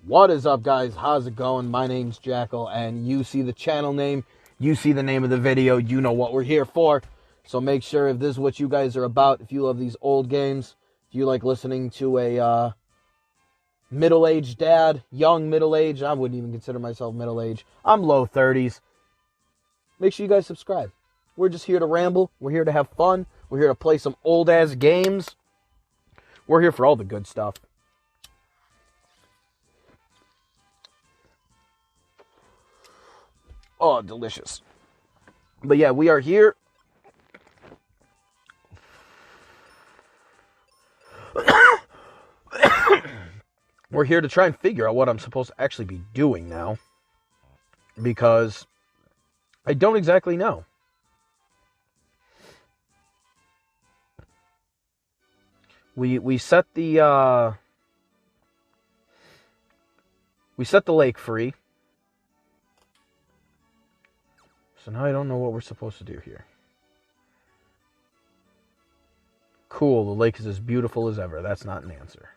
What is up, guys? How's it going? My name's Jackal, and you see the channel name, you see the name of the video, you know what we're here for. So make sure, if this is what you guys are about, if you love these old games, if you like listening to a middle-aged dad, young middle-aged, I wouldn't even consider myself middle-aged, I'm low 30s, make sure you guys subscribe. We're just here to ramble, we're here to have fun, we're here to play some old-ass games, we're here for all the good stuff. Oh, delicious. But yeah, we are here. We're here to try and figure out what I'm supposed to actually be doing now. Because I don't exactly know. We set the lake free. So now I don't know what we're supposed to do here. Cool, the lake is as beautiful as ever. That's not an answer.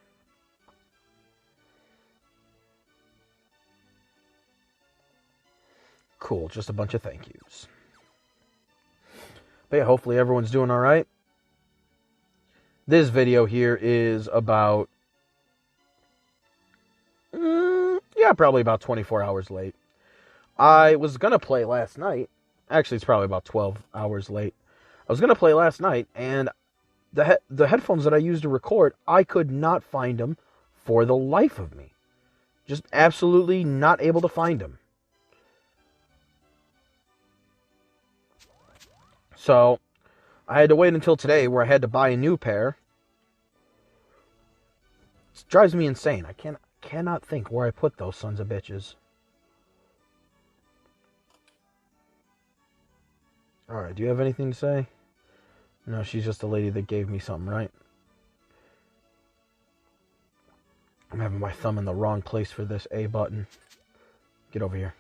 Cool, just a bunch of thank yous. But yeah, hopefully everyone's doing alright. This video here is about... probably about 24 hours late. I was going to play last night. Actually, it's probably about 12 hours late. I was going to play last night, and the headphones that I used to record, I could not find them for the life of me. Just absolutely not able to find them. So, I had to wait until today where I had to buy a new pair. It drives me insane. I cannot think where I put those sons of bitches. Alright, do you have anything to say? No, she's just the lady that gave me something, right? I'm having my thumb in the wrong place for this A button. Get over here.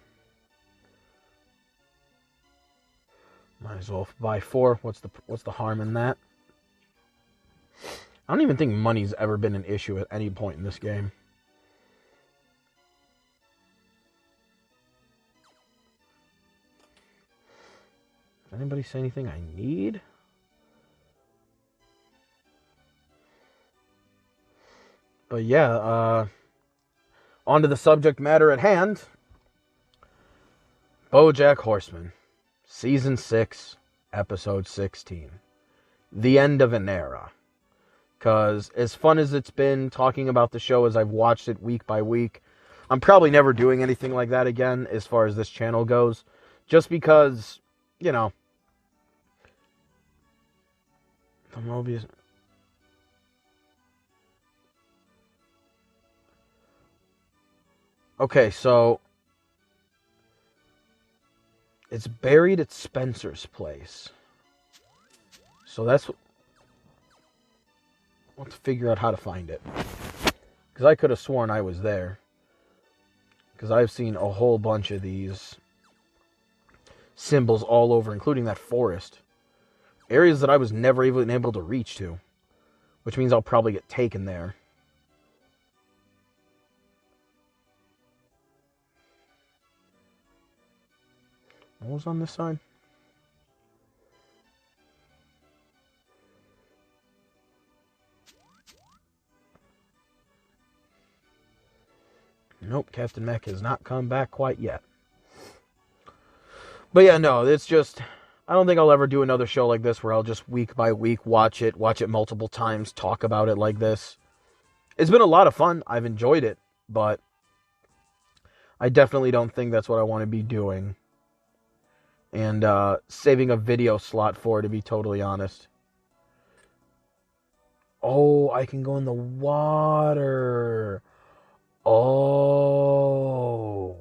Might as well buy 4. What's the harm in that? I don't even think money's ever been an issue at any point in this game. Anybody say anything I need? But yeah, on to the subject matter at hand. Bojack Horseman, Season 6, Episode 16. The end of an era. Because as fun as it's been talking about the show as I've watched it week by week, I'm probably never doing anything like that again as far as this channel goes. Just because, you know, the Mobius... Okay, so it's buried at Spencer's place. So that's what... I'll have to figure out how to find it. Because I could have sworn I was there. Because I've seen a whole bunch of these symbols all over, including that forest. Areas that I was never even able to reach to. Which means I'll probably get taken there. What was on this side? Nope, Captain Mech has not come back quite yet. But yeah, no, it's just... I don't think I'll ever do another show like this where I'll just week by week watch it multiple times, talk about it like this. It's been a lot of fun. I've enjoyed it, but I definitely don't think that's what I want to be doing. And saving a video slot for it, to be totally honest. Oh, I can go in the water. Oh.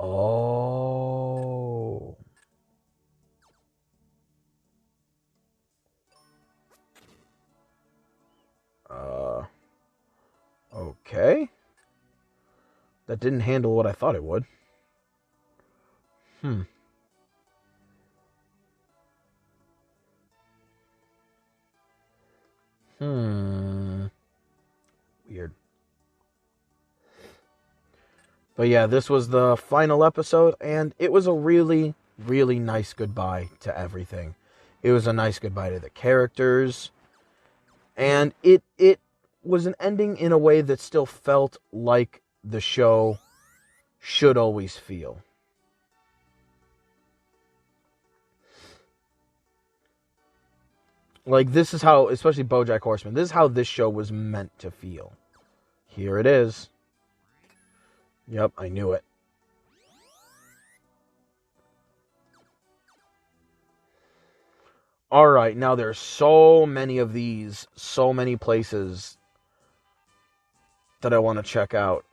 Oh. Okay. That didn't handle what I thought it would. Weird. But yeah, this was the final episode, and it was a really, really nice goodbye to everything. It was a nice goodbye to the characters, and it was an ending in a way that still felt like the show should always feel. Like, this is how, especially Bojack Horseman, this is how this show was meant to feel. Here it is. Yep, I knew it. Alright, now there's so many of these, so many places that I want to check out.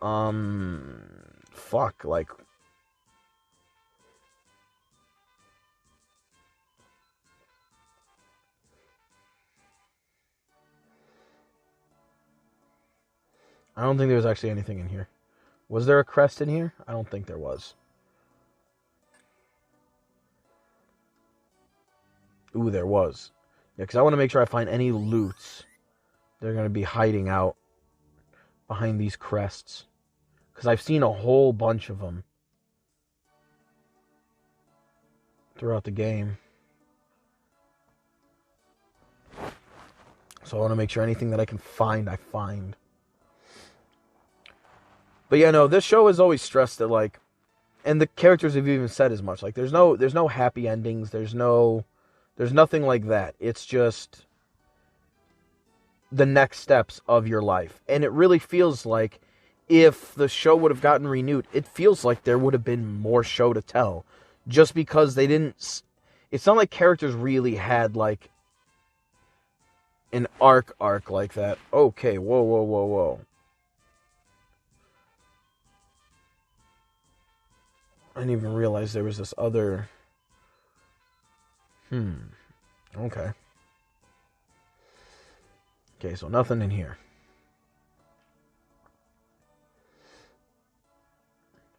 Fuck, like... I don't think there was actually anything in here. Was there a crest in here? I don't think there was. Ooh, there was. Yeah, because I want to make sure I find any loots. They're going to be hiding out behind these crests. Because I've seen a whole bunch of them throughout the game. So I want to make sure anything that I can find, I find. But yeah, no, this show has always stressed that, like, and the characters have even said as much. Like, there's no happy endings. There's nothing like that. It's just the next steps of your life. And it really feels like if the show would have gotten renewed, it feels like there would have been more show to tell. Just because they didn't... It's not like characters really had, like, an arc like that. Okay, whoa. I didn't even realize there was this other... Okay. Okay, so nothing in here.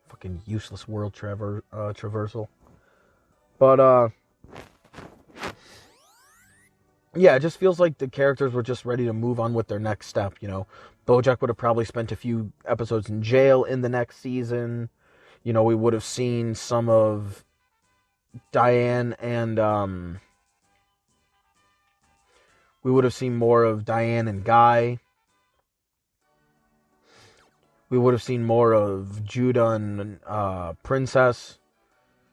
Fucking useless world traversal. But, yeah, it just feels like the characters were just ready to move on with their next step, you know. Bojack would have probably spent a few episodes in jail in the next season. You know, we would have seen some of Diane and, we would have seen more of Diane and Guy. We would have seen more of Judah and Princess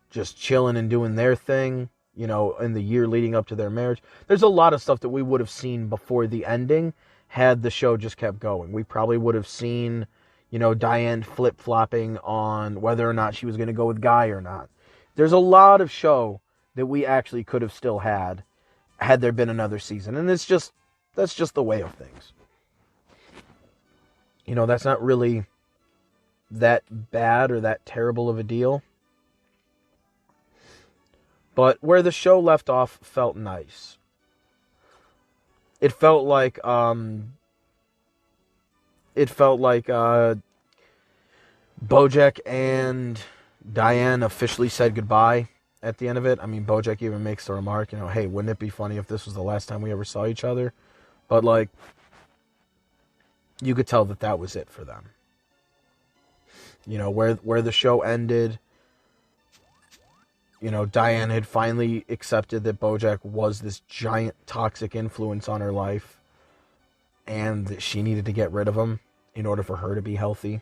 just chilling and doing their thing, you know, in the year leading up to their marriage. There's a lot of stuff that we would have seen before the ending had the show just kept going. We probably would have seen, you know, Diane flip-flopping on whether or not she was going to go with Guy or not. There's a lot of show that we actually could have still had there been another season. And that's just the way of things. You know, that's not really that bad or that terrible of a deal. But where the show left off felt nice. It felt like Bojack and Diane officially said goodbye at the end of it. I mean, Bojack even makes the remark, you know, hey, wouldn't it be funny if this was the last time we ever saw each other? But, like, you could tell that was it for them. You know, where the show ended, you know, Diane had finally accepted that Bojack was this giant toxic influence on her life, and that she needed to get rid of him in order for her to be healthy.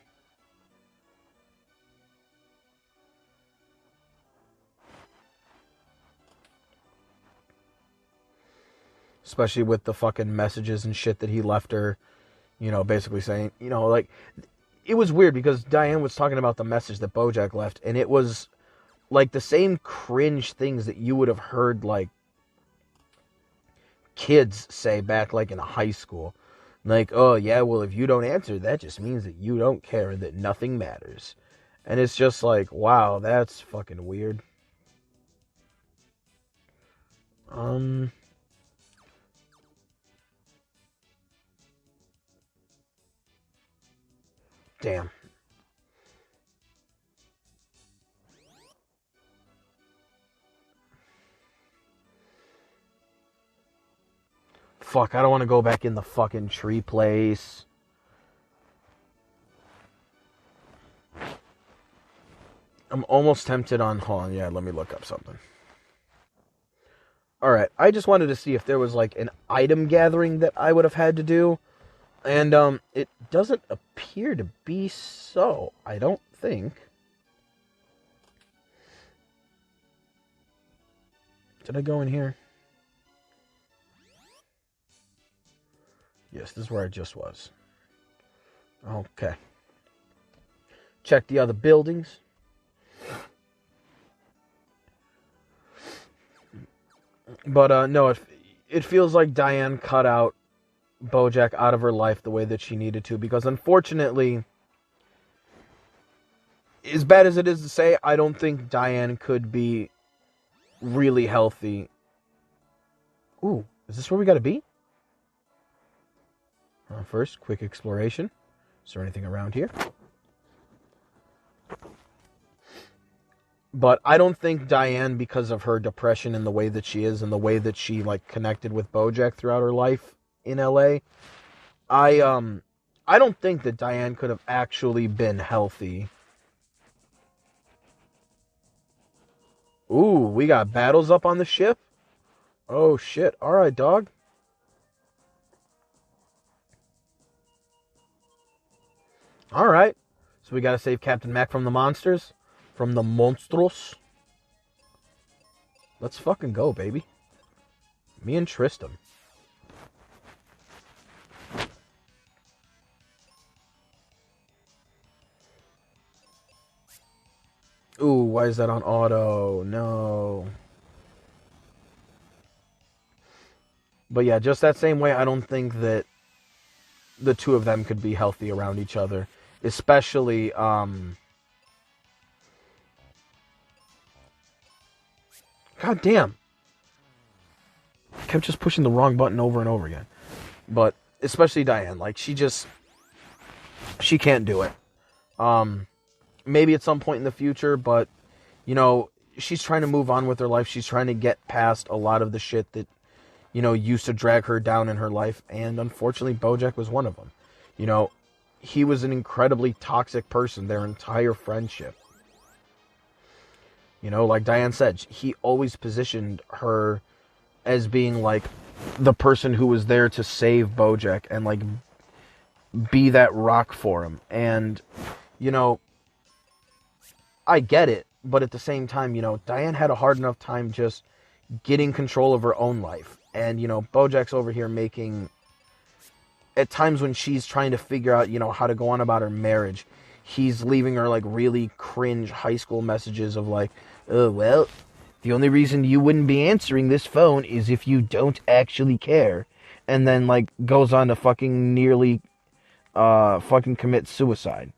Especially with the fucking messages and shit that he left her, you know, basically saying, you know, like, it was weird because Diane was talking about the message that Bojack left, and it was like the same cringe things that you would have heard, like, kids say back, like, in high school. Like, oh, yeah, well, if you don't answer, that just means that you don't care and that nothing matters. And it's just like, wow, that's fucking weird. Damn. Fuck, I don't want to go back in the fucking tree place. I'm almost tempted on... Hold on, yeah, let me look up something. Alright, I just wanted to see if there was, like, an item gathering that I would have had to do. And, it doesn't appear to be so. I don't think. Did I go in here? Yes, this is where I just was. Okay. Check the other buildings. But, no, it feels like Diane cut out Bojack out of her life the way that she needed to. Because, unfortunately, as bad as it is to say, I don't think Diane could be really healthy. Ooh, is this where we gotta be? First, quick exploration. Is there anything around here? But I don't think Diane, because of her depression and the way that she is and the way that she, like, connected with Bojack throughout her life in LA, I don't think that Diane could have actually been healthy. Ooh, we got battles up on the ship? Oh, shit. Alright, dog. Alright. So we gotta save Captain Mac from the monsters? From the monstros? Let's fucking go, baby. Me and Tristan. Ooh, why is that on auto? No. But yeah, just that same way, I don't think that the two of them could be healthy around each other. Especially, God damn. I kept just pushing the wrong button over and over again. But, especially Diane. Like, she can't do it. Maybe at some point in the future, but, you know, she's trying to move on with her life. She's trying to get past a lot of the shit that, you know, used to drag her down in her life. And unfortunately, Bojack was one of them. You know, he was an incredibly toxic person, their entire friendship. You know, like Diane said, he always positioned her as being, like, the person who was there to save Bojack and, like, be that rock for him. And, you know, I get it, but at the same time, you know, Diane had a hard enough time just getting control of her own life. And, you know, Bojack's over here making, at times when she's trying to figure out, you know, how to go on about her marriage, he's leaving her, like, really cringe high school messages of, like, oh, well, the only reason you wouldn't be answering this phone is if you don't actually care. And then, like, goes on to fucking nearly, fucking commit suicide.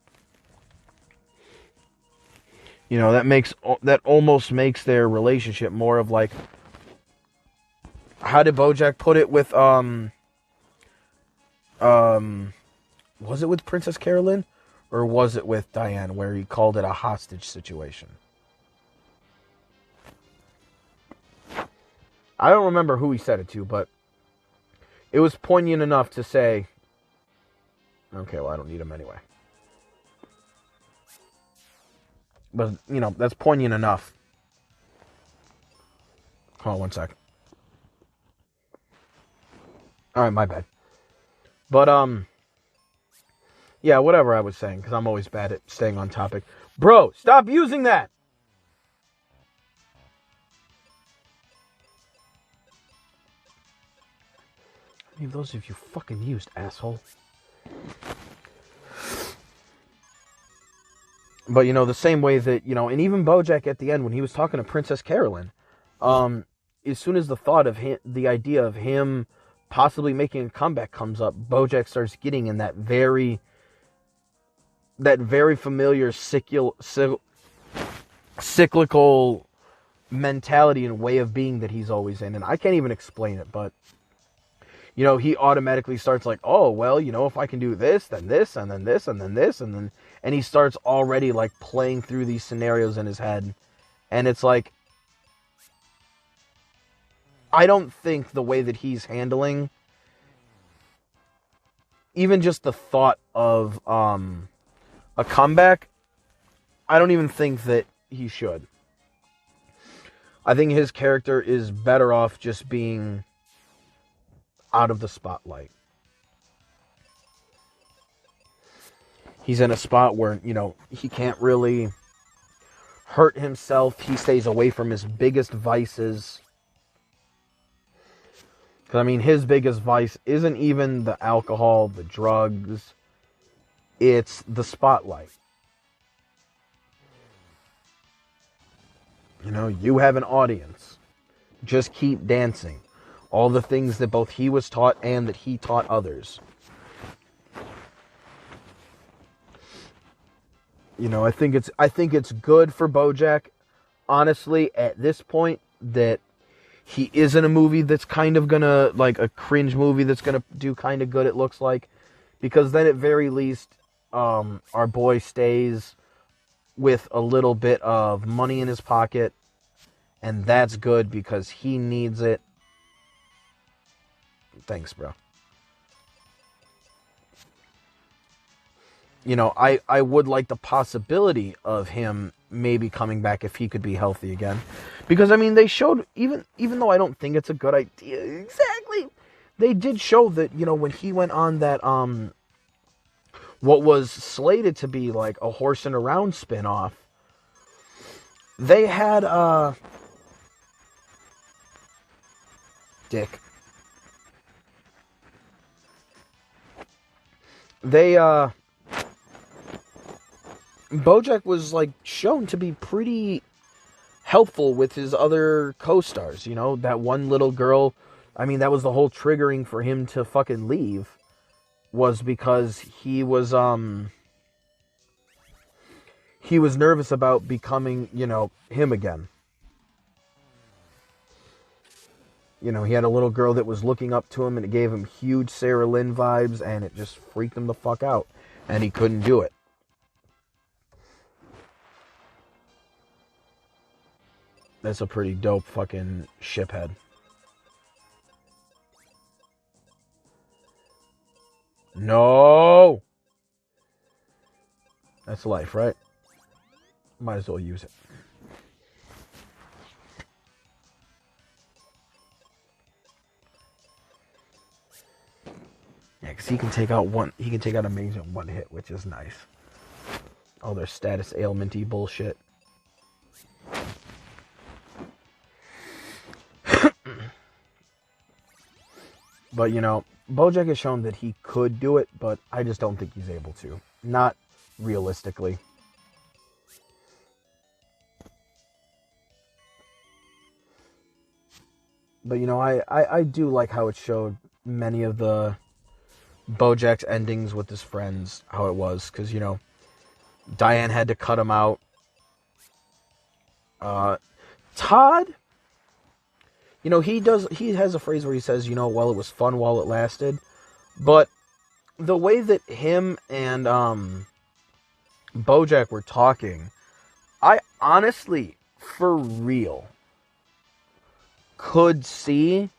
You know, that almost makes their relationship more of, like, how did Bojack put it with, was it with Princess Carolyn? Or was it with Diane, where he called it a hostage situation? I don't remember who he said it to, but it was poignant enough to say, okay, well, I don't need him anyway. But, you know, that's poignant enough. Hold on one sec. Alright, my bad. But, yeah, whatever I was saying, because I'm always bad at staying on topic. Bro, stop using that! How many of those have you fucking used, asshole? But, you know, the same way that, you know, and even Bojack at the end, when he was talking to Princess Carolyn, as soon as the thought of him, the idea of him possibly making a comeback comes up, Bojack starts getting in that very familiar cyclical mentality and way of being that he's always in. And I can't even explain it, but, you know, he automatically starts like, oh, well, you know, if I can do this, then this, and then this, and then this, and he starts already, like, playing through these scenarios in his head. And it's like, I don't think the way that he's handling, even just the thought of a comeback, I don't even think that he should. I think his character is better off just being out of the spotlight. He's in a spot where, you know, he can't really hurt himself. He stays away from his biggest vices. Because, I mean, his biggest vice isn't even the alcohol, the drugs. It's the spotlight. You know, you have an audience. Just keep dancing. All the things that both he was taught and that he taught others. You know, I think it's good for Bojack, honestly, at this point, that he is in a movie that's kind of gonna, like a cringe movie that's gonna do kind of good, it looks like. Because then at very least, our boy stays with a little bit of money in his pocket. And that's good because he needs it. Thanks, bro. You know, I would like the possibility of him maybe coming back if he could be healthy again. Because, I mean, they showed, even though I don't think it's a good idea exactly, they did show that, you know, when he went on that, what was slated to be like a Horse and Around spinoff, they had, Dick. Bojack was, like, shown to be pretty helpful with his other co-stars, you know? That one little girl, I mean, that was the whole triggering for him to fucking leave, was because he was nervous about becoming, you know, him again. You know, he had a little girl that was looking up to him, and it gave him huge Sarah Lynn vibes, and it just freaked him the fuck out, and he couldn't do it. That's a pretty dope fucking shiphead. No! That's life, right? Might as well use it. Yeah, because he can take out Amazing one hit, which is nice. All their status ailment-y bullshit. But, you know, Bojack has shown that he could do it, but I just don't think he's able to. Not realistically. But, you know, I do like how it showed many of the Bojack's endings with his friends, how it was. Because, you know, Diane had to cut him out. Todd, you know, he has a phrase where he says, you know, well, it was fun while it lasted. But the way that him and Bojack were talking, I honestly, for real, could see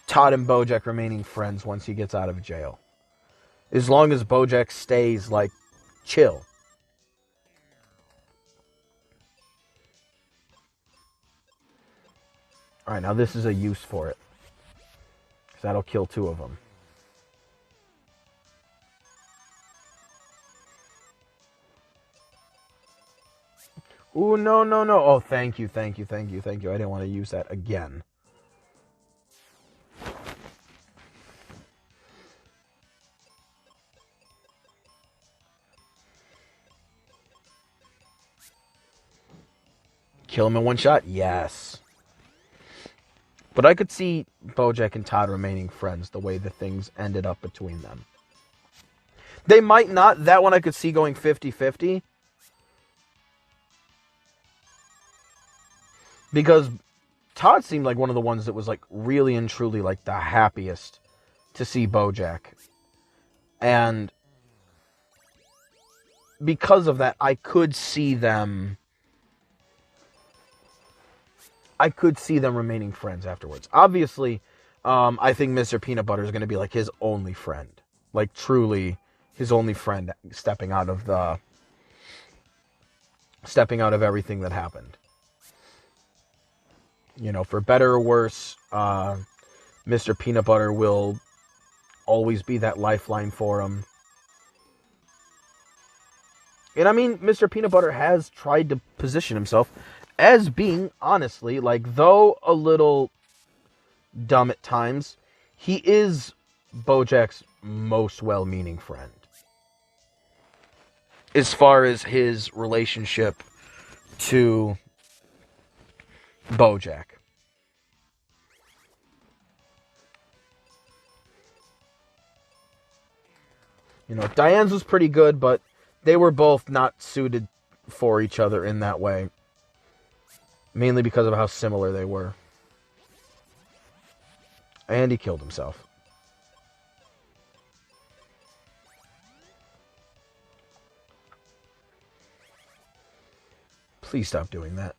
Todd and Bojack remaining friends once he gets out of jail. As long as Bojack stays, like, chill. Alright, now this is a use for it. Because that'll kill two of them. Ooh, no. Oh, thank you. I didn't want to use that again. Kill him in one shot? Yes. But I could see Bojack and Todd remaining friends the way the things ended up between them. They might not. That one I could see going 50-50. Because Todd seemed like one of the ones that was like really and truly like the happiest to see Bojack. And because of that, I could see them remaining friends afterwards. Obviously, I think Mr. Peanut Butter is going to be like his only friend. Like truly his only friend stepping out of the stepping out of everything that happened. You know, for better or worse, Mr. Peanut Butter will always be that lifeline for him. And I mean, Mr. Peanut Butter has tried to position himself as being, honestly, like, though a little dumb at times, he is Bojack's most well-meaning friend. As far as his relationship to Bojack. You know, Diane's was pretty good, but they were both not suited for each other in that way. Mainly because of how similar they were. And he killed himself. Please stop doing that.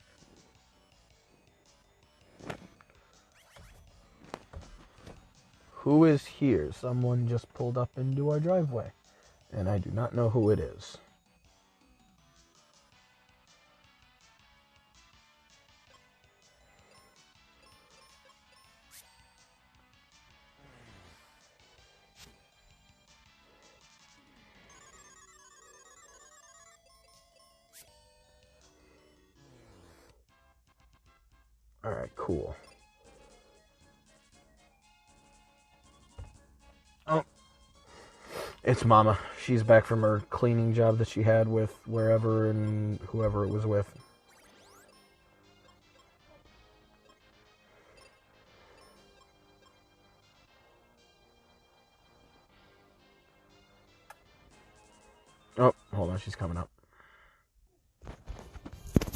Who is here? Someone just pulled up into our driveway. And I do not know who it is. Alright, cool. Oh. It's Mama. She's back from her cleaning job that she had with wherever and whoever it was with. Oh, hold on. She's coming up.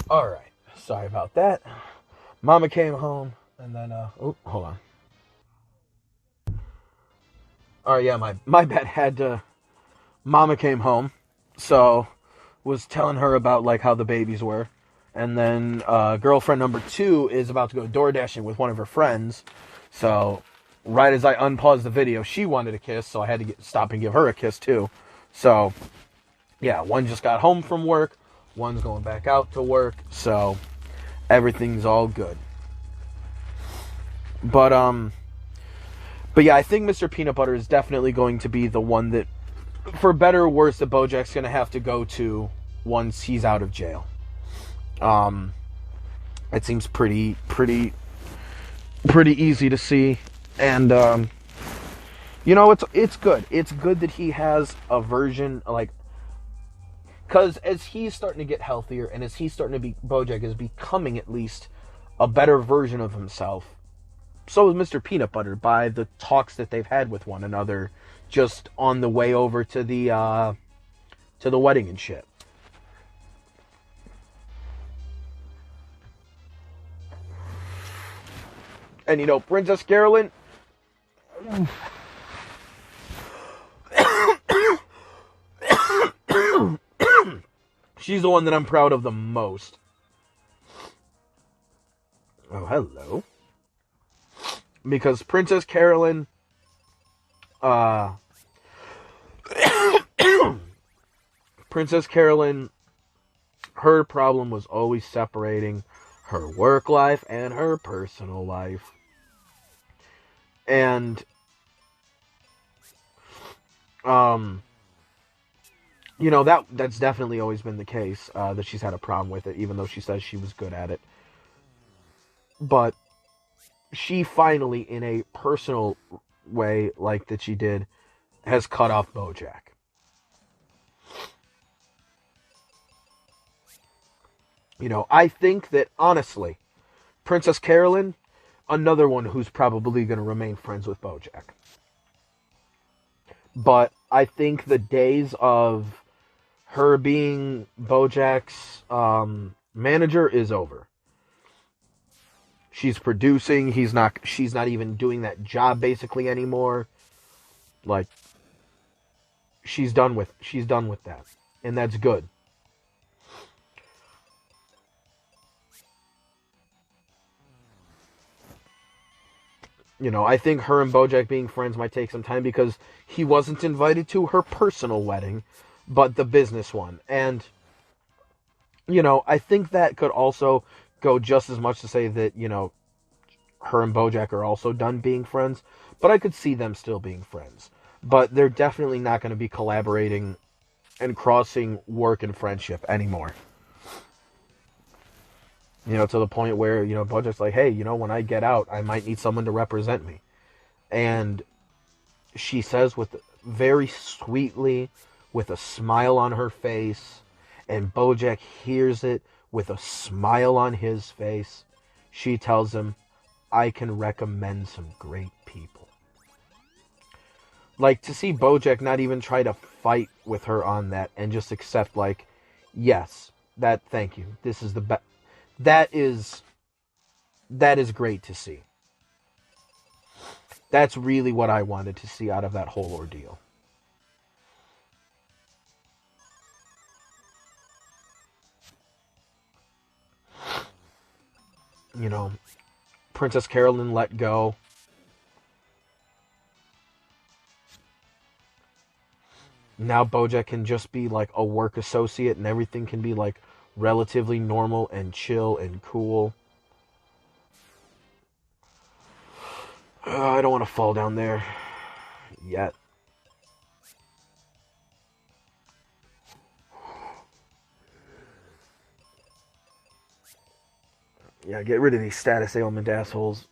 Alright. Sorry about that. Mama came home, and then, oh, hold on. Alright, yeah, my bad. Mama came home, so was telling her about, like, how the babies were. And then, girlfriend number 2 is about to go door dashing with one of her friends. So, right as I unpaused the video, she wanted a kiss, so I had to stop and give her a kiss, too. So, yeah, one just got home from work, one's going back out to work, so everything's all good. But yeah, I think Mr. Peanut Butter is definitely going to be the one that, for better or worse, that Bojack's going to have to go to once he's out of jail. It seems pretty easy to see, and you know, it's good. It's good that he has a version, like, because as he's starting to get healthier, and as he's starting to be, Bojack is becoming at least a better version of himself. So is Mr. Peanut Butter by the talks that they've had with one another, just on the way over to the wedding and shit. And you know, Princess Carolyn, she's the one that I'm proud of the most. Oh, hello. Because Princess Carolyn, her problem was always separating her work life and her personal life. And, you know, that's definitely always been the case, that she's had a problem with it, even though she says she was good at it. But she finally, in a personal way, like that she did, has cut off Bojack. You know, I think that, honestly, Princess Carolyn, another one who's probably going to remain friends with Bojack. But I think the days of her being Bojack's manager is over. She's producing. She's not even doing that job basically anymore. Like, she's done with that, and that's good. You know, I think her and Bojack being friends might take some time because he wasn't invited to her personal wedding, but the business one. And I think that could also go just as much to say that, her and Bojack are also done being friends, but I could see them still being friends. But they're definitely not going to be collaborating and crossing work and friendship anymore. To the point where, Bojack's like, hey, when I get out, I might need someone to represent me. And she says with very sweetly, with a smile on her face, and Bojack hears it with a smile on his face, she tells him, I can recommend some great people. Like, to see Bojack not even try to fight with her on that and just accept, like, yes, thank you. This is the best. That is great to see. That's really what I wanted to see out of that whole ordeal. Princess Carolyn let go. Now Bojack can just be like a work associate and everything can be like relatively normal and chill and cool. I don't want to fall down there yet. Yeah, get rid of these status ailment assholes.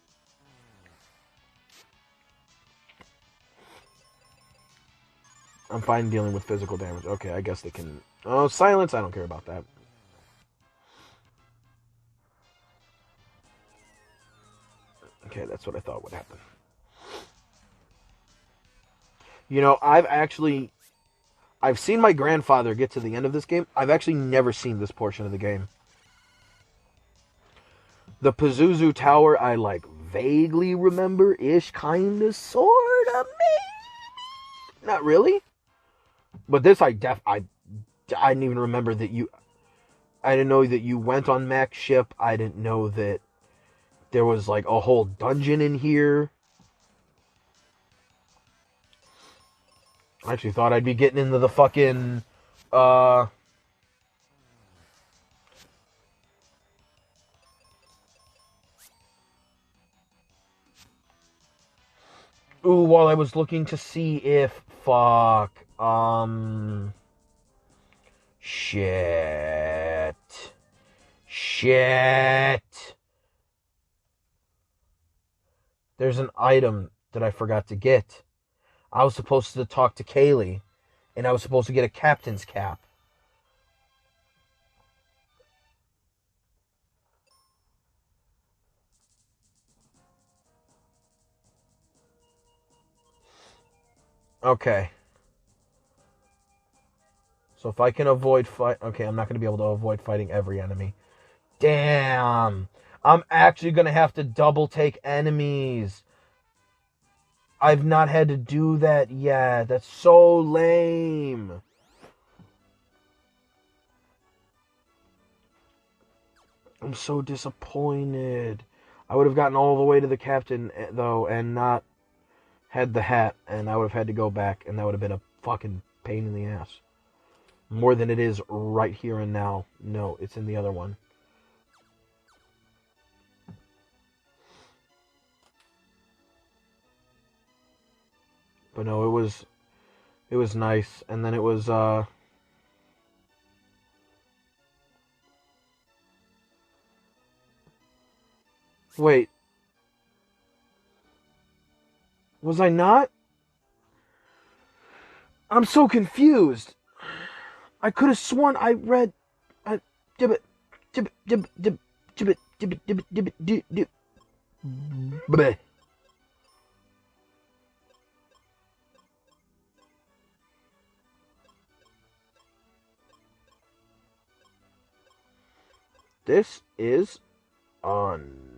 I'm fine dealing with physical damage. Okay, I guess they can... Oh, silence, I don't care about that. Okay, that's what I thought would happen. I've seen my grandfather get to the end of this game. I've actually never seen this portion of the game. The Pazuzu Tower, I, vaguely remember-ish, kinda, sorta, maybe? Not really. But this, I didn't even remember that I didn't know that you went on Mac's ship. I didn't know that there was, a whole dungeon in here. I actually thought I'd be getting into the fucking, while I was looking to see if... Shit. There's an item that I forgot to get. I was supposed to talk to Kaylee, and I was supposed to get a captain's cap. Okay. So if I can avoid fight... Okay, I'm not going to be able to avoid fighting every enemy. Damn. I'm actually going to have to double take enemies. I've not had to do that yet. That's so lame. I'm so disappointed. I would have gotten all the way to the captain, though, and not had the hat, and I would have had to go back, and that would have been a fucking pain in the ass. More than it is right here and now. No, it's in the other one. But no, it was nice. And then it was, wait. Was I not? I'm so confused. I could have sworn I read, bleh. This is annoying.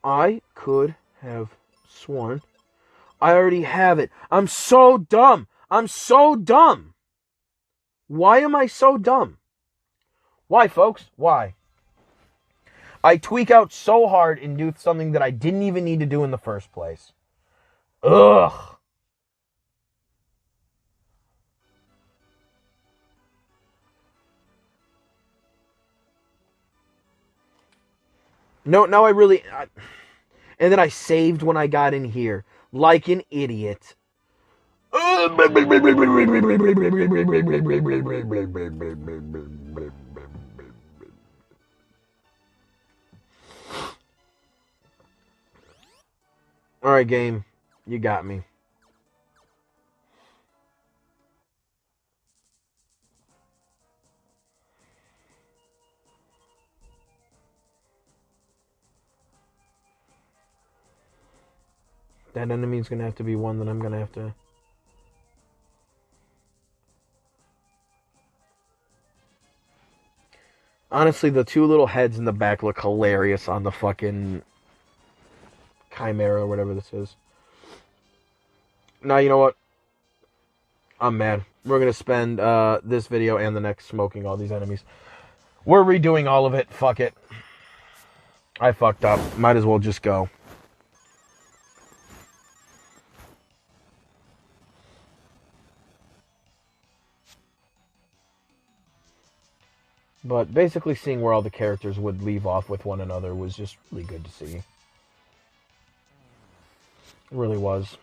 I could have sworn I already have it. I'm so dumb. I'm so dumb. Why am I so dumb? Why, folks? Why? I tweak out so hard and do something that I didn't even need to do in the first place. Ugh. No, and then I saved when I got in here. Like an idiot. Alright, game. You got me. That enemy's gonna have to be one that I'm gonna have to... Honestly, the two little heads in the back look hilarious on the fucking Chimera or whatever this is. Now, you know what? I'm mad. We're going to spend this video and the next smoking all these enemies. We're redoing all of it. Fuck it. I fucked up. Might as well just go. But basically seeing where all the characters would leave off with one another was just really good to see. It really was.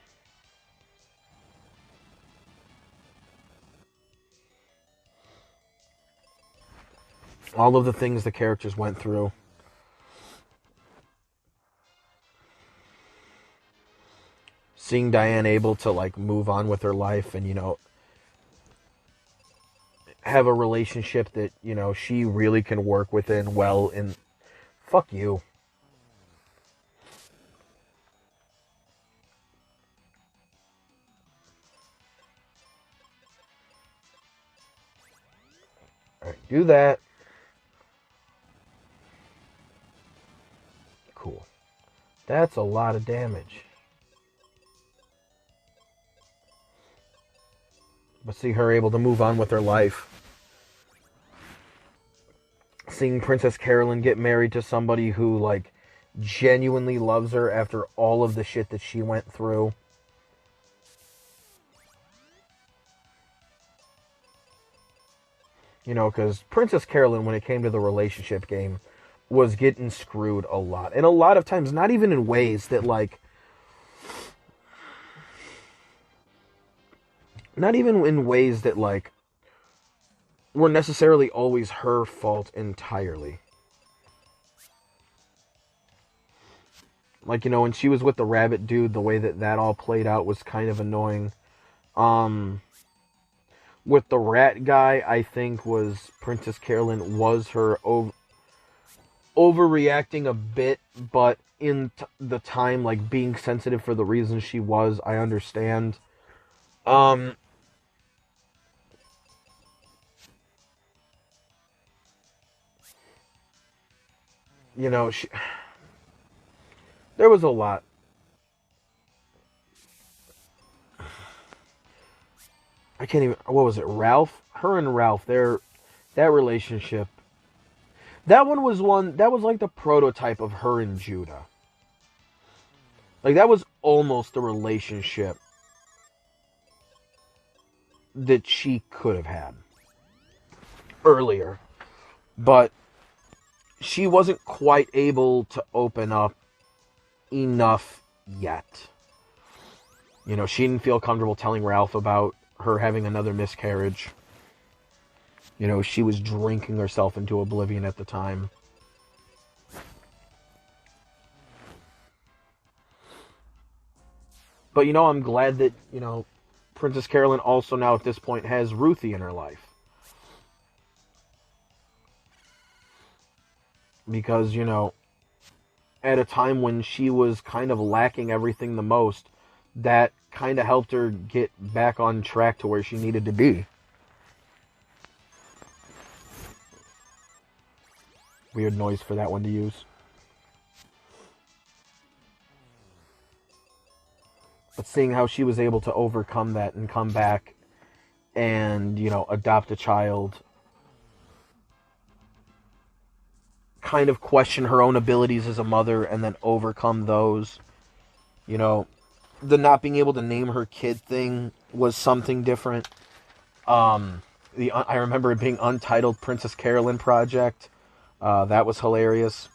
All of the things the characters went through. Seeing Diane able to, like, move on with her life and, you know, have a relationship that, you know, she really can work within well in... Fuck you. Alright, do that. Cool. That's a lot of damage. But see her able to move on with her life. Seeing Princess Carolyn get married to somebody who, like, genuinely loves her after all of the shit that she went through. You know, because Princess Carolyn, when it came to the relationship game, was getting screwed a lot. And a lot of times, not even in ways that, like... Not even in ways that, like, were necessarily always her fault entirely. Like, you know, when she was with the rabbit dude, the way that that all played out was kind of annoying. With the rat guy, I think was Princess Carolyn was her overreacting a bit, but in the time, like, being sensitive for the reasons she was, I understand. You know, there was a lot. I can't even... What was it? Ralph? Her and Ralph, that relationship. That one was that was like the prototype of her and Judah. Like, that was almost the relationship that she could have had earlier. But she wasn't quite able to open up enough yet. You know, she didn't feel comfortable telling Ralph about her having another miscarriage. You know, she was drinking herself into oblivion at the time. But, you know, I'm glad that, you know, Princess Carolyn also now at this point has Ruthie in her life. Because, you know, at a time when she was kind of lacking everything the most, that kind of helped her get back on track to where she needed to be. Weird noise for that one to use. But seeing how she was able to overcome that and come back and, you know, adopt a child, kind of question her own abilities as a mother and then overcome those. You know, the not being able to name her kid thing was something different. I remember it being Untitled Princess Carolyn Project. That was hilarious.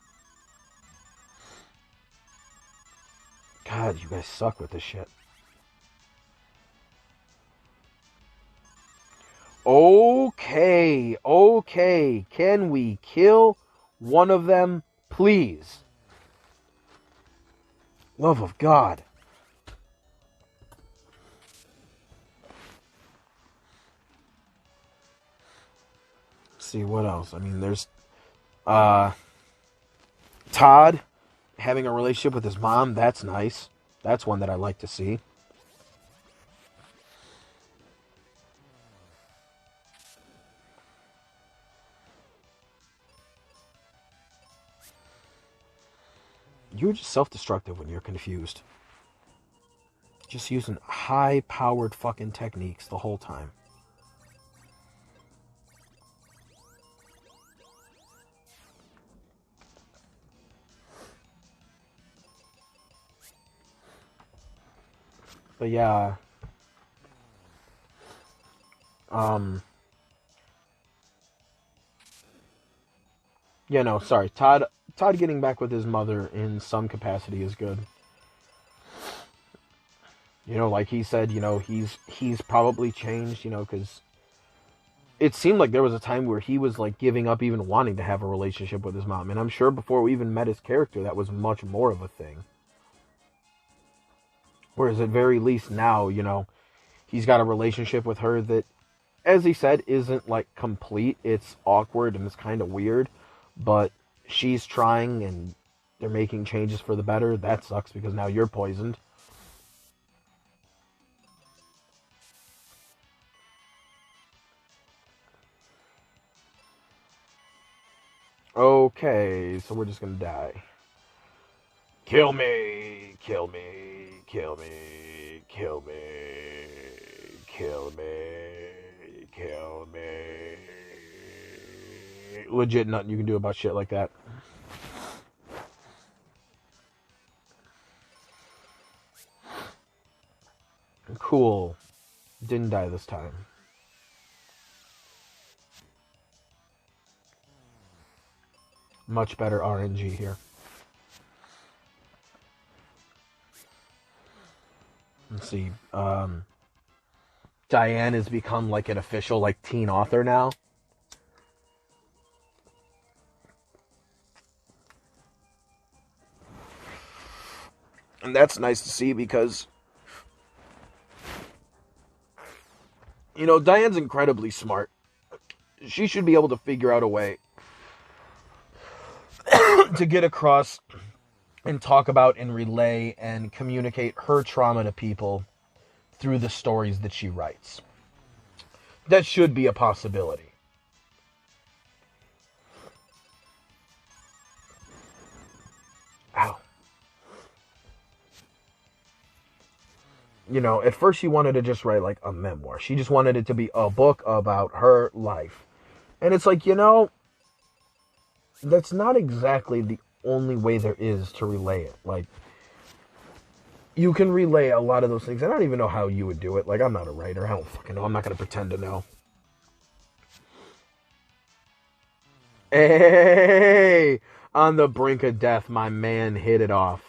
God, you guys suck with this shit. Okay, okay. Can we kill one of them, please? Love of God. Let's see, what else? I mean, there's Todd having a relationship with his mom. That's nice. That's one that I like to see. You're just self-destructive when you're confused. Just using high-powered fucking techniques the whole time. But yeah, yeah, no, sorry. Todd getting back with his mother in some capacity is good. You know, like he said, you know, he's probably changed, you know, because it seemed like there was a time where he was like giving up even wanting to have a relationship with his mom. And I'm sure before we even met his character, that was much more of a thing. Whereas at very least now, you know, he's got a relationship with her that, as he said, isn't like complete. It's awkward and it's kind of weird, but she's trying and they're making changes for the better. That sucks because now you're poisoned. Okay, so we're just gonna die. Kill me, kill me, kill me, kill me, kill me, kill me. Legit nothing you can do about shit like that. Cool. Didn't die this time. Much better RNG here. Let's see. Diane has become like an official like teen author now. And that's nice to see because, you know, Diane's incredibly smart. She should be able to figure out a way to get across and talk about and relay and communicate her trauma to people through the stories that she writes. That should be a possibility. Ow. You know, at first she wanted to just write like a memoir. She just wanted it to be a book about her life. And it's like, you know, that's not exactly the only way there is to relay it. Like, you can relay a lot of those things. I don't even know how you would do it. Like, I'm not a writer. I don't fucking know. I'm not going to pretend to know. Hey! On the brink of death, my man hit it off.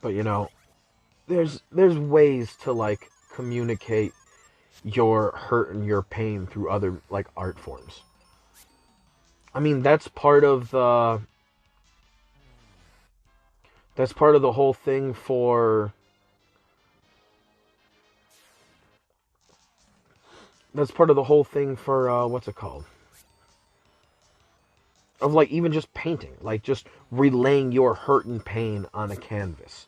But, you know, there's ways to, like, communicate your hurt and your pain through other, like, art forms. I mean, that's part of the whole thing for what's it called? Of like even just painting, like just relaying your hurt and pain on a canvas.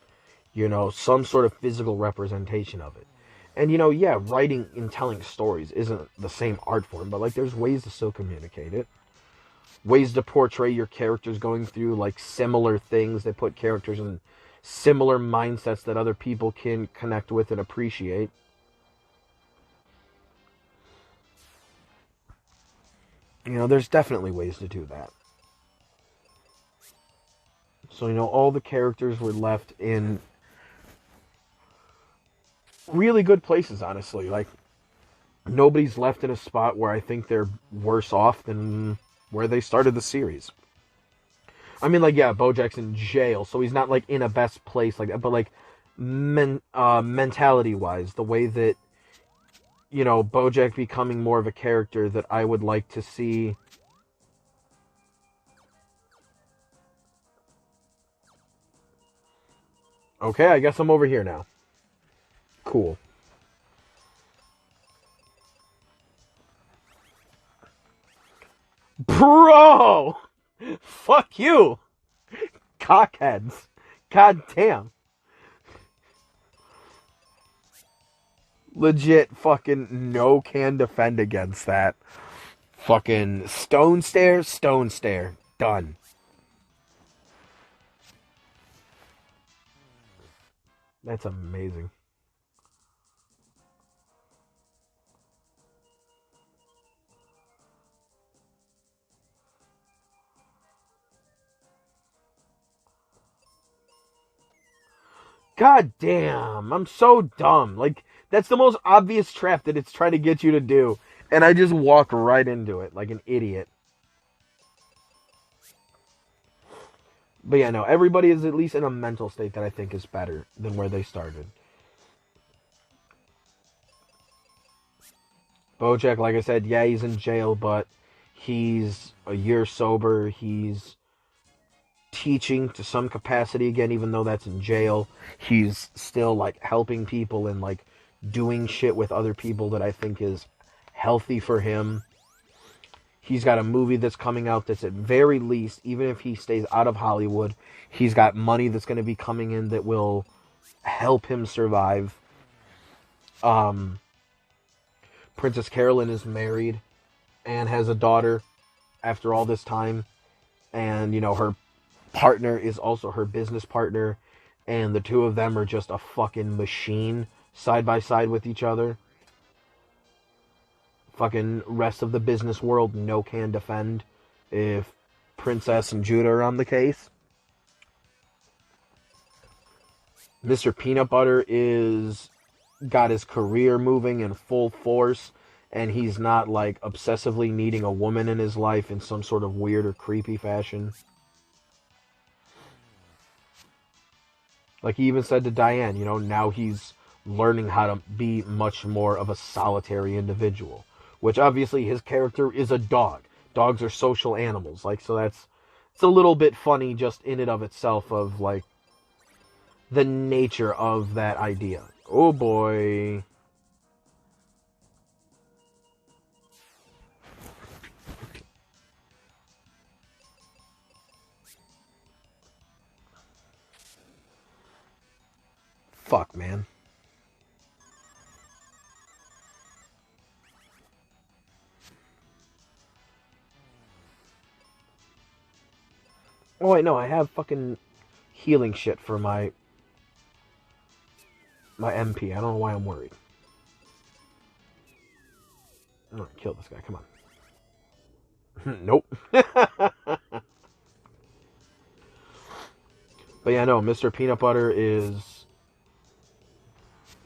You know, some sort of physical representation of it. And you know, yeah, writing and telling stories isn't the same art form, but like there's ways to still communicate it. Ways to portray your characters going through like similar things that put characters in similar mindsets that other people can connect with and appreciate. You know, there's definitely ways to do that. So, you know, all the characters were left in really good places, honestly. Like, nobody's left in a spot where I think they're worse off than where they started the series. I mean, like, yeah, Bojack's in jail, so he's not, like, in a best place like that, but, like, mentality-wise, the way that, you know, Bojack becoming more of a character that I would like to see. Okay, I guess I'm over here now. Cool. Bro! Fuck you! Cockheads. God damn. Legit fucking no can defend against that. Fucking stone stare, stone stare. Done. That's amazing. God damn, I'm so dumb. Like, that's the most obvious trap that it's trying to get you to do. And I just walk right into it like an idiot. But yeah, no, everybody is at least in a mental state that I think is better than where they started. Bojack, like I said, yeah, he's in jail, but he's a year sober. He's teaching to some capacity again, even though that's in jail. He's still, like, helping people and, like, doing shit with other people that I think is healthy for him. He's got a movie that's coming out that's at very least, even if he stays out of Hollywood, he's got money that's going to be coming in that will help him survive. Princess Carolyn is married and has a daughter after all this time. And, you know, her partner is also her business partner. And the two of them are just a fucking machine side by side with each other. Fucking rest of the business world no can defend if Princess and Judah are on the case. Mr. Peanut Butter is got his career moving in full force, and he's not, like, obsessively needing a woman in his life in some sort of weird or creepy fashion. Like, he even said to Diane, you know, now he's learning how to be much more of a solitary individual. Which, obviously, his character is a dog. Dogs are social animals. Like, so it's a little bit funny just in and of itself of, like, the nature of that idea. Oh, boy. Fuck, man. Oh, wait, no, I have fucking healing shit for my MP. I don't know why I'm worried. I'm gonna kill this guy, come on. Nope. But yeah, no, Mr. Peanut Butter is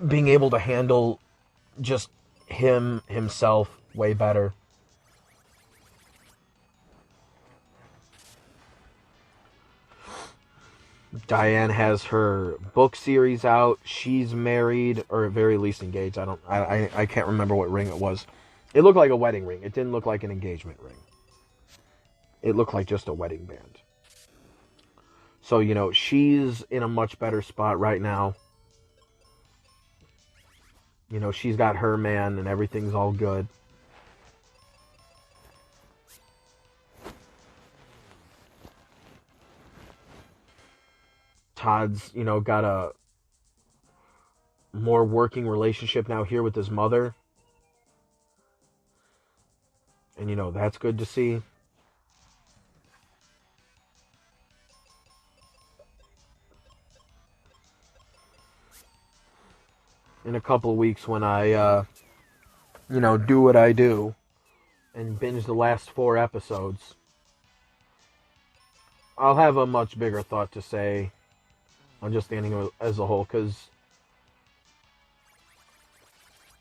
being able to handle just himself way better. Diane has her book series out. She's married, or at very least engaged. I can't remember what ring it was. It looked like a wedding ring. It didn't look like an engagement ring. It looked like just a wedding band. So, you know, she's in a much better spot right now. You know, she's got her man and everything's all good. Todd's, you know, got a more working relationship now here with his mother. And, you know, that's good to see. In a couple of weeks when I, you know, do what I do and binge the last 4 episodes, I'll have a much bigger thought to say on just standing as a whole, because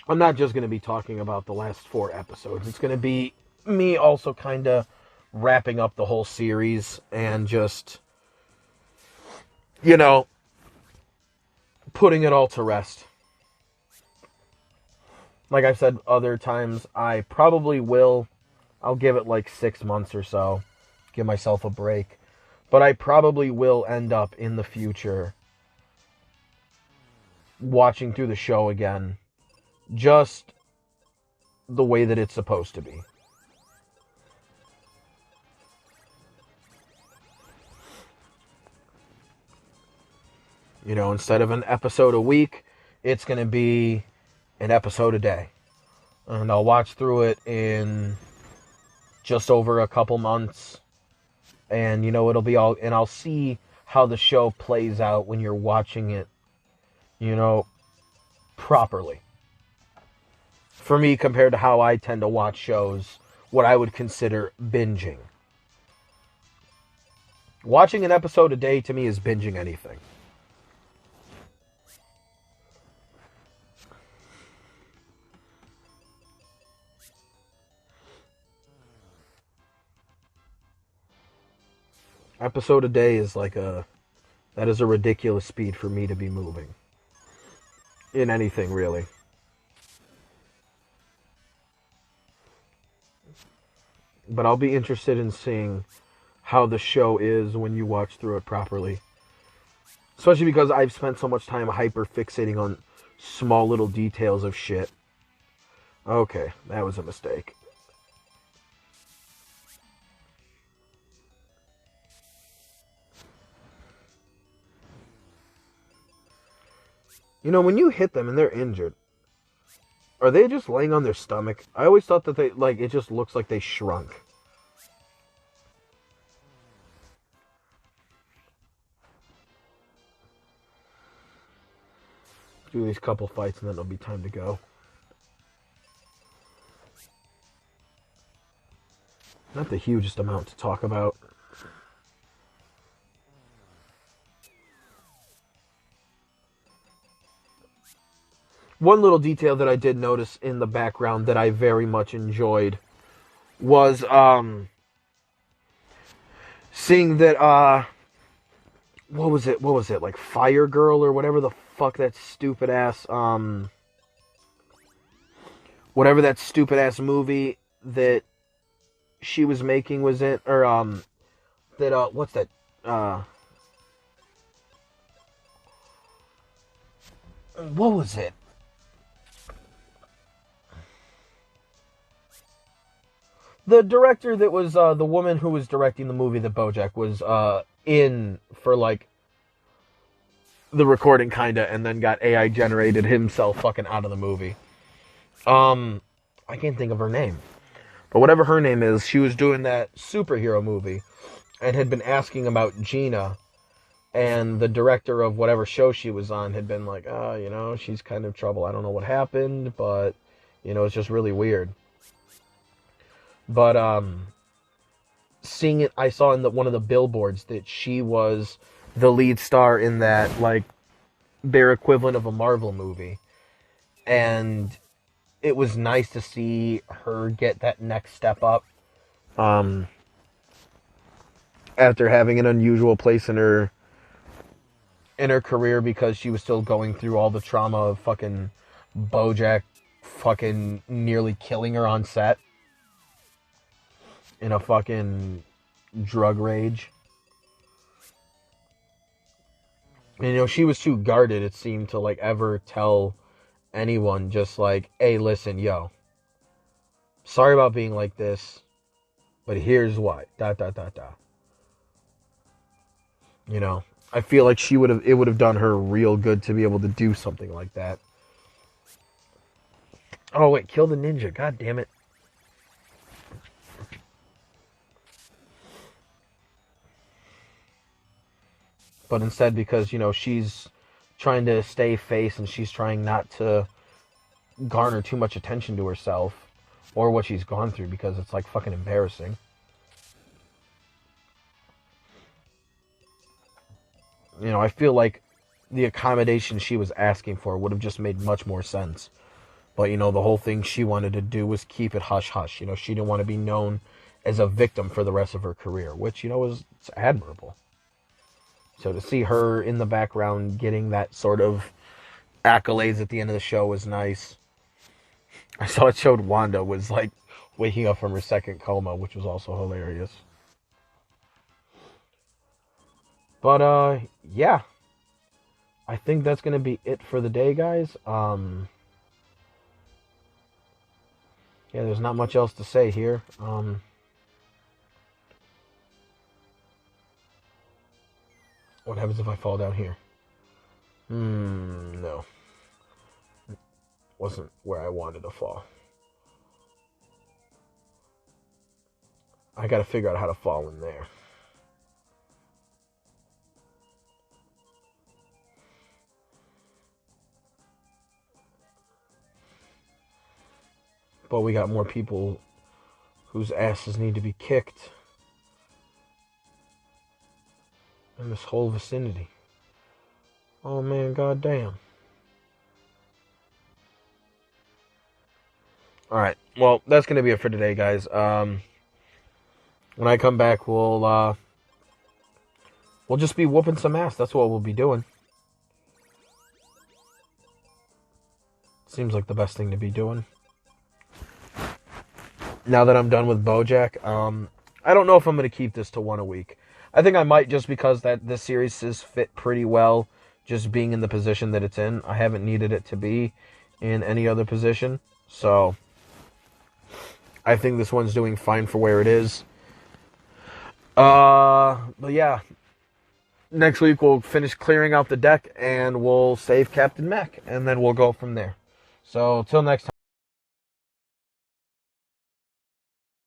I'm not just going to be talking about the last 4 episodes. It's going to be me also kind of wrapping up the whole series and just, you know, putting it all to rest. Like I've said other times, I probably will. I'll give it like 6 months or so. Give myself a break. But I probably will end up in the future watching through the show again. Just the way that it's supposed to be. You know, instead of an episode a week, it's going to be an episode a day. And I'll watch through it in just over a couple months. And, you know, it'll be all... And I'll see how the show plays out when you're watching it, you know, properly. For me, compared to how I tend to watch shows, what I would consider binging. Watching an episode a day, to me, is binging anything. Episode a day is like that is a ridiculous speed for me to be moving. In anything, really. But I'll be interested in seeing how the show is when you watch through it properly. Especially because I've spent so much time hyper fixating on small little details of shit. Okay, that was a mistake. You know, when you hit them and they're injured, are they just laying on their stomach? I always thought that it just looks like they shrunk. Do these couple fights and then it'll be time to go. Not the hugest amount to talk about. One little detail that I did notice in the background that I very much enjoyed was seeing that what was it like Fire Girl or whatever the fuck that stupid ass whatever that stupid ass movie that she was making was in, or that what's that what was it? The director that was, the woman who was directing the movie that Bojack was, in for, like, the recording, kinda, and then got AI generated himself fucking out of the movie. I can't think of her name. But whatever her name is, she was doing that superhero movie, and had been asking about Gina, and the director of whatever show she was on had been like, you know, she's kind of trouble. I don't know what happened, but, you know, it's just really weird. But, seeing it, I saw in one of the billboards that she was the lead star in that, like, their equivalent of a Marvel movie. And it was nice to see her get that next step up. After having an unusual place in her career because she was still going through all the trauma of fucking Bojack fucking nearly killing her on set. In a fucking drug rage. And, you know, she was too guarded, it seemed, to, like, ever tell anyone just, like, hey, listen, yo. Sorry about being like this, but here's why. ... You know, I feel like it would have done her real good to be able to do something like that. Oh, wait, kill the ninja. God damn it. But instead, because, you know, she's trying to stay face and she's trying not to garner too much attention to herself or what she's gone through because it's, like, fucking embarrassing. You know, I feel like the accommodation she was asking for would have just made much more sense. But, you know, the whole thing she wanted to do was keep it hush-hush. You know, she didn't want to be known as a victim for the rest of her career, which, you know, it's admirable. So to see her in the background getting that sort of accolades at the end of the show was nice. I saw it showed Wanda was, like, waking up from her second coma, which was also hilarious. But, yeah. I think that's going to be it for the day, guys. Yeah, there's not much else to say here. What happens if I fall down here? No. Wasn't where I wanted to fall. I gotta figure out how to fall in there. But we got more people whose asses need to be kicked in this whole vicinity. Oh man, goddamn. Alright, well, that's going to be it for today, guys. When I come back, we'll just be whooping some ass. That's what we'll be doing. Seems like the best thing to be doing. Now that I'm done with Bojack, I don't know if I'm going to keep this to one a week. I think I might, just because that this series has fit pretty well, just being in the position that it's in. I haven't needed it to be in any other position, so I think this one's doing fine for where it is. But yeah, next week we'll finish clearing out the deck and we'll save Captain Mac, and then we'll go from there. So till next time.